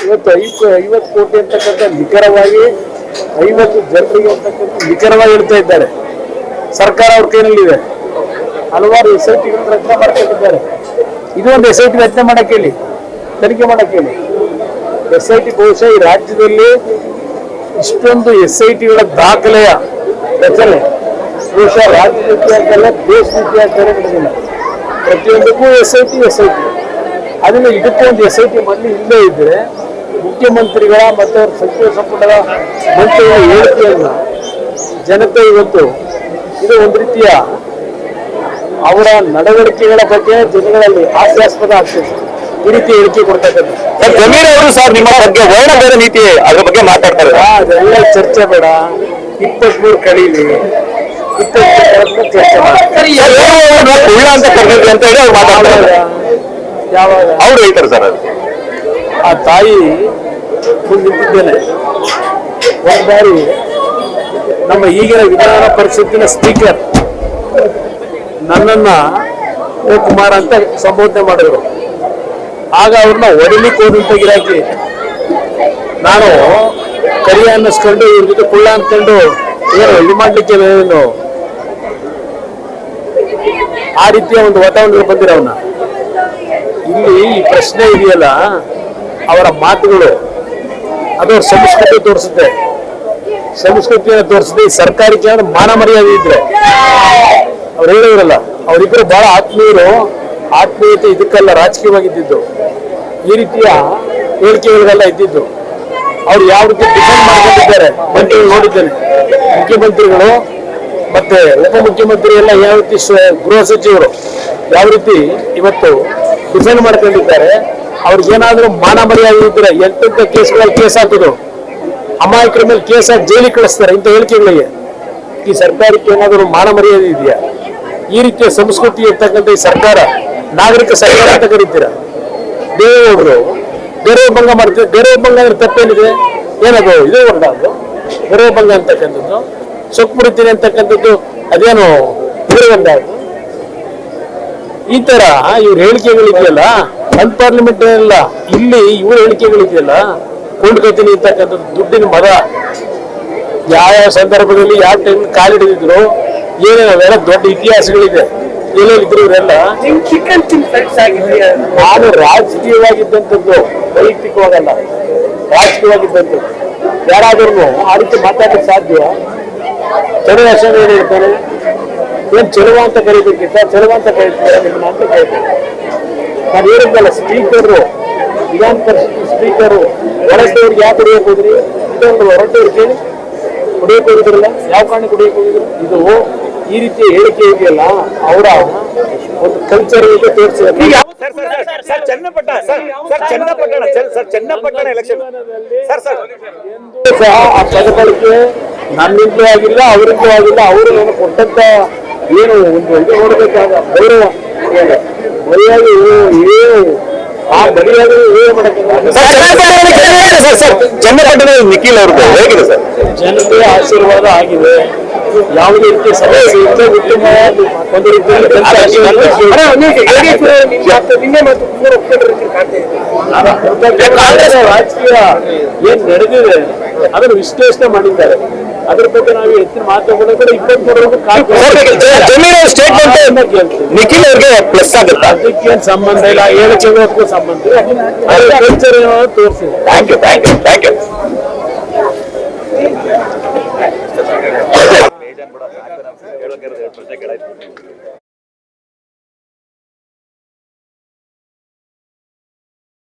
ಇವತ್ತು 50 ಕೋಟಿ ಅಂತಕ್ಕಂಥ ನಿಖರವಾಗಿ 50 ಜನರಿಗೆ ಅಂತಕ್ಕಂಥ ನಿಖರವಾಗಿ ಹೇಳ್ತಾ ಇದ್ದಾರೆ. ಸರ್ಕಾರ ಅವ್ರ ಕೈನಲ್ಲಿದೆ. ಹಲವಾರು SITಗಳನ್ನು ರಚನೆ ಮಾಡ್ಕೊಂಡಿದ್ದಾರೆ. ಇದು ಒಂದು SIT ರಚನೆ ಮಾಡಕ್ಕೆ ಹೇಳಿ, ತನಿಖೆ ಮಾಡಕ್ಕೆ ಹೇಳಿ. SIT ಬಹುಶಃ ಈ ರಾಜ್ಯದಲ್ಲಿ ಇಷ್ಟೊಂದು SITಗಳ ದಾಖಲೆಯ ರಚನೆ ಬಹುಶಃ ರಾಜ್ಯದ ಇತಿಹಾಸದಲ್ಲ, ದೇಶದ ಇತಿಹಾಸದಲ್ಲೇ ನಡೆದಿಲ್ಲ. ಪ್ರತಿಯೊಂದಕ್ಕೂ SIT. ಅದನ್ನು ಇದಕ್ಕೂ ಒಂದು SIT ಮೊದಲು ಇಲ್ಲೇ ಇದ್ದರೆ ಮುಖ್ಯಮಂತ್ರಿಗಳ ಮತ್ತು ಅವರ ಸಚಿವ ಸಂಪುಟದ ಮಂತ್ರಿಗಳ ಹೇಳಿಕೆಯನ್ನು ಜನತೆ ಇವತ್ತು ಇದು ಒಂದು ರೀತಿಯ ಅವರ ನಡವಳಿಕೆಗಳ ಬಗ್ಗೆ ಜನಗಳಲ್ಲಿ ಹಾಸ್ಯಾಸ್ಪದ ಆಗ್ತದೆ. ಈ ರೀತಿ ಹೇಳಿಕೆ ಕೊಡ್ತಕ್ಕಂಥ ಜಮೀರ್ ಅವರು ಸರ್ ನಿಮ್ಮ ಬಗ್ಗೆ ವರ್ಣ ಬೇರೆ ನೀತಿ ಅದ್ರ ಬಗ್ಗೆ ಮಾತಾಡ್ತಾರೆ. ಅದೆಲ್ಲ ಚರ್ಚೆ ಬೇಡ. 23 ಕಳೀಲಿ, 22 ಚರ್ಚೆ ಮಾಡಿ ಅಂತ ಕರೆದಿದ್ವಿ ಅಂತ ಹೇಳಿ ಅವ್ರು ಮಾತಾಡ್ತಾರೆ. ಯಾವಾಗ ಅವ್ರು ಹೇಳ್ತಾರೆ ಸರ್ ಅದು ಆ ತಾಯಿ ನಿಂತಿದ್ದೇನೆ. ಒಂದು ಬಾರಿ ನಮ್ಮ ಈಗಿನ ವಿಧಾನ ಪರಿಷತ್ತಿನ ಸ್ಪೀಕರ್ ನನ್ನನ್ನ ಕುಮಾರ್ ಅಂತ ಸಂಬೋಧನೆ ಮಾಡಿದ್ರು. ಆಗ ಅವ್ರನ್ನ ಹೊಡಿಲಿಕ್ಕೆ ಹೋದಂತ ಗಿರಾಕಿ ನಾನು ಕರಿಯ ಅನ್ನಿಸ್ಕೊಂಡು ಇವ್ರ ಜೊತೆ ಕುಳ್ಳ ಅಂದ್ಕೊಂಡು ಏನು ಇದು ಮಾಡ್ಲಿಕ್ಕೆ ಏನು ಆ ರೀತಿಯ ಒಂದು ವಾತಾವರಣ ಬಂದಿರೋವನ್ನ. ಇಲ್ಲಿ ಈ ಪ್ರಶ್ನೆ ಇದೆಯಲ್ಲ, ಅವರ ಮಾತುಗಳು ಅದು ಸಂಸ್ಕೃತಿ ತೋರಿಸುತ್ತೆ, ಸಂಸ್ಕೃತಿಯನ್ನು ತೋರಿಸುತ್ತೆ. ಈ ಸರ್ಕಾರಕ್ಕೆ ಮಾನ ಮರ್ಯಾದೆ ಇದ್ರೆ ಅವ್ರು ಹೇಳಿದ್ರಲ್ಲ, ಅವರಿಬ್ಬರು ಬಹಳ ಆತ್ಮೀಯತೆ ಇದಕ್ಕೆಲ್ಲ ರಾಜಕೀಯವಾಗಿದ್ದು, ಈ ರೀತಿಯ ಹೇಳಿಕೆಗಳಿಗೆಲ್ಲ ಇದ್ದಿದ್ದು. ಅವ್ರು ಯಾವ ರೀತಿ ಡಿಫೆಂಡ್ ಮಾಡ್ಕೊಂಡಿದ್ದಾರೆ ಮಂತ್ರಿಗಳು ನೋಡಿದ್ದೇನೆ. ಮುಖ್ಯಮಂತ್ರಿಗಳು ಮತ್ತೆ ಉಪಮುಖ್ಯಮಂತ್ರಿ ಎಲ್ಲ ಯಾವ ರೀತಿ ಗೃಹ ಸಚಿವರು ಯಾವ ರೀತಿ ಇವತ್ತು ಡಿಫೆಂಡ್ ಮಾಡ್ಕೊಂಡಿದ್ದಾರೆ. ಅವ್ರಿಗೇನಾದ್ರೂ ಮಾನ ಮರ್ಯಾದೆ ಇದ್ರೆ ಎಂತೆಂಥ ಕೇಸ್ಗಳಲ್ಲಿ ಕೇಸ್ ಹಾಕೋದು, ಅಮಾಯಕರ ಮೇಲೆ ಕೇಸ್ ಹಾಕಿ ಜೈಲಿಗೆ ಕಳಿಸ್ತಾರೆ ಇಂಥ ಹೇಳಿಕೆಗಳಿಗೆ. ಈ ಸರ್ಕಾರಕ್ಕೆ ಏನಾದರೂ ಮಾನ ಮರ್ಯಾದೆ ಇದೆಯಾ? ಈ ರೀತಿಯ ಸಂಸ್ಕೃತಿ ಇರ್ತಕ್ಕಂಥ ಈ ಸರ್ಕಾರ ನಾಗರಿಕ ಸರ್ಕಾರ ಅಂತ ಕರೀತೀರಾ. ದೇವೇಗೌಡರು ಗೌರವ ಭಂಗ ಮಾಡ್ತಾರೆ. ಗೌರವ ಭಂಗ ಅಂದ್ರೆ ತಪ್ಪೇನಿದೆ? ಏನದು ಇದು ಹೊರಡೋದು ಗೌರವ ಭಂಗ ಅಂತಕ್ಕಂಥದ್ದು, ಸೊಕ್ಕು ಅಂತಕ್ಕಂಥದ್ದು ಅದೇನು ಇರುವಂತ. ಈ ತರ ಇವ್ರ ಹೇಳಿಕೆಗಳಿದೆಯಲ್ಲ, ಅನ್ಪಾರ್ಲಿಮೆಂಟರಿ ಅಲ್ಲ, ಇಲ್ಲಿ ಇವ್ರ ಹೇಳಿಕೆಗಳಿದೆಯಲ್ಲ, ಕೊಂಡ್ಕೊತೀನಿ ಅಂತಕ್ಕಂಥದ್ದು ದುಡ್ಡಿನ ಮದ. ಯಾವ ಸಂದರ್ಭದಲ್ಲಿ ಯಾವ ಟೈಮ್ ಕಾಲಿಡಿದ್ರು ಏನೇನು ಅವೆಲ್ಲ ದೊಡ್ಡ ಇತಿಹಾಸಗಳಿದೆ. ಎಲ್ಲೆಲ್ಲಿದ್ರು ಇವರೆಲ್ಲ. ನಾನು ರಾಜಕೀಯವಾಗಿದ್ದಂಥದ್ದು, ವೈಯಕ್ತಿಕವಾಗಲ್ಲ, ರಾಜಕೀಯವಾಗಿದ್ದಂಥದ್ದು. ಯಾರಾದ್ರೂ ಆ ರೀತಿ ಮಾತಾಡಲಿಕ್ಕೆ ಸಾಧ್ಯ? ಚಲುವ ಹೆಸರು ಏನು ಹೇಳ್ತಾರೆ? ಏನ್ ಚಲುವ ಅಂತ ಕರೀಬೇಕಿತ್ತ? ಚಲುವ ಅಂತ ಕರೀತಾರೆ ನಿಮ್ಮನ್ನ ಅಂತ ಕರೀತಾರೆ. ನಾನು ಹೇಳಿದ್ದಲ್ಲ, ಸ್ಪೀಕರು, ವಿಧಾನ ಪರಿಷತ್ ಸ್ಪೀಕರು ಹೊರಟವ್ರಿಗೆ ಯಾಕೆ ಕುಡಿಯಕ್ಕೆ ಹೋದ್ರಿ? ಇದೊಂದು ಹೊರಟವ್ರು ಕೇಳಿ ಕುಡಿಯಕ್ಕೆ ಹೋಗಿದ್ರಲ್ಲ, ಯಾವ ಕಾರಣ ಕುಡಿಯಕ್ಕೆ ಹೋಗಿದ್ರು? ಇದು ಈ ರೀತಿಯ ಹೇಳಿಕೆ ಇದೆಯಲ್ಲ, ಅವರ ಒಂದು ಕಲ್ಚರ್ ಇದೆ ತೋರಿಸಿದ್ರೆ. ಚನ್ನಪಟ್ಟಣ ಎಲೆಕ್ಷನ್ ಆ ಪದಬಳಕೆ ನನ್ನಿಂದಲೂ ಆಗಿಲ್ಲ, ಅವರಿಂದಲೂ ಆಗಿಲ್ಲ. ಅವರು ನಾನು ಕೊಟ್ಟಂತ ಏನು ಒಂದು ಇದು ನೋಡ್ಬೇಕಾದ ಗೌರವ ಮರ್ಯಾದೆ ಏನು ಆ ಮರ್ಯಾದೆ ಚನ್ನಪಟ್ಟಣ ನಿಖಿಲ್ ಅವ್ರದ್ದು ಹೇಗಿದೆ ಸರ್? ಜನತೆಯ ಆಶೀರ್ವಾದ ಆಗಿದೆ. ಯಾವುದೇ ರೀತಿಯ ಸಮಸ್ಯೆ ಇದ್ದರೆ ಉತ್ತಮವಾದ ಒಂದು ರೀತಿಯಲ್ಲಿ ರಾಜಕೀಯ ಏನ್ ನಡೆದಿದೆ ಅದನ್ನು ವಿಶ್ಲೇಷಣೆ ಮಾಡಿದ್ದಾರೆ. ಅದ್ರ ಬಗ್ಗೆ ನಾವು ಹೆಚ್ಚಿನ ಮಾತಾಡೋದು ಕೂಡ 23 ಸ್ಟೇಟ್ಮೆಂಟ್ ನಿಖಿಲ್ ಅವ್ರಿಗೆ ಪ್ಲಸ್ ಆಗುತ್ತೆ. ಅದಕ್ಕೇನು ಸಂಬಂಧ ಇಲ್ಲ, ಹೇಳಿಕೆಗೂ ಸಂಬಂಧ ಇಲ್ಲ. ಕಲ್ಚರ್ ತೋರಿಸಿದೆ. Thank you.